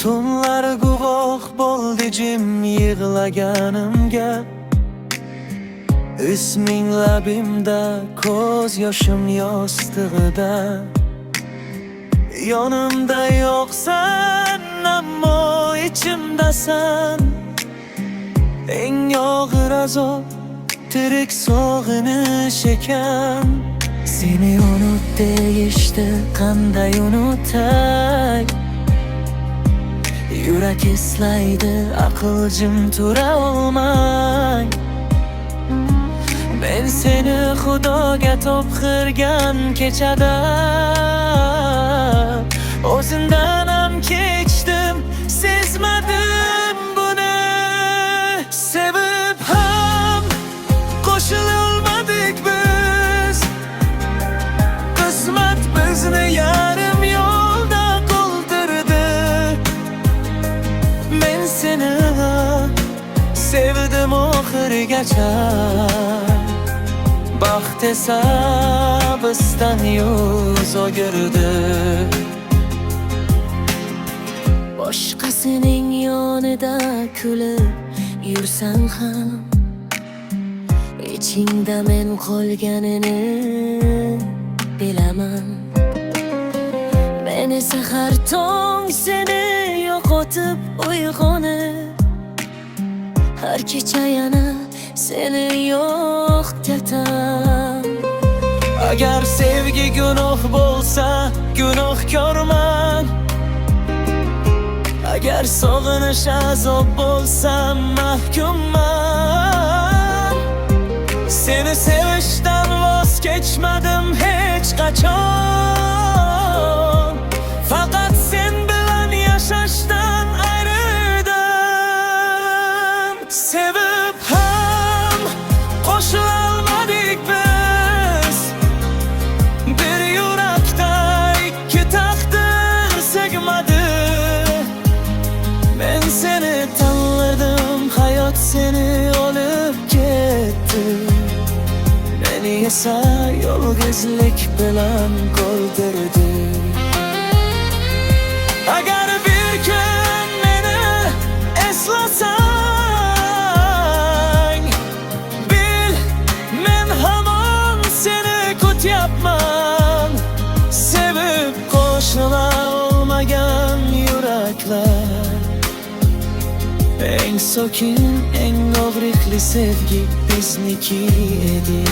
Tunlar guvoh bo'ldi jim yig'laganimga. Isming labimda, ko'z yoshim yostig'ida. Yonimda yo'qsan, ammo ichimdasan. Eng og'ir azob tirik sog'inish ekan. Seni unut deyishdi, qanday unutay? Yurak eslaydi, aql jim tura olmay. Men seni Xudoga topxirgan kechada o'zindan ham kechdim, sezmadim buni. Sevib ham qo'shilolmadik biz. Qismat bizni yarim yo'lda qoldirdi. Men seni sevdim oxirigacha. Baxt esa bizdan yuz o'girdi. Boshqasining yonida kulib yursang ham, ichingda men qolganini bilaman. Men esa har tong seni yo'qotib uyg'onib, har kecha yana seni yo'qotaman. Agar sevgi gunoh bo'lsa, gunohkorman. Agar sog'inish azob bo'lsa, mahkumman. Seni sevishdan voz kechmadim hech qachon. Faqat sen bilan yashashdan ayridim. Sevib ham qo'shilolmadik biz. Bir yurakda ikki taqdir sig'madi. Men seni tanladim, hayot seni olib ketdi. Meni esa yolg'izlik bilan qoldirdi. Agar bir kun meni eslasang, bil men hamon seni kutyapman. Sevib qo'shila olmagan yuraklar. Eng sokin, eng og'riqli sevgi bizniki edi.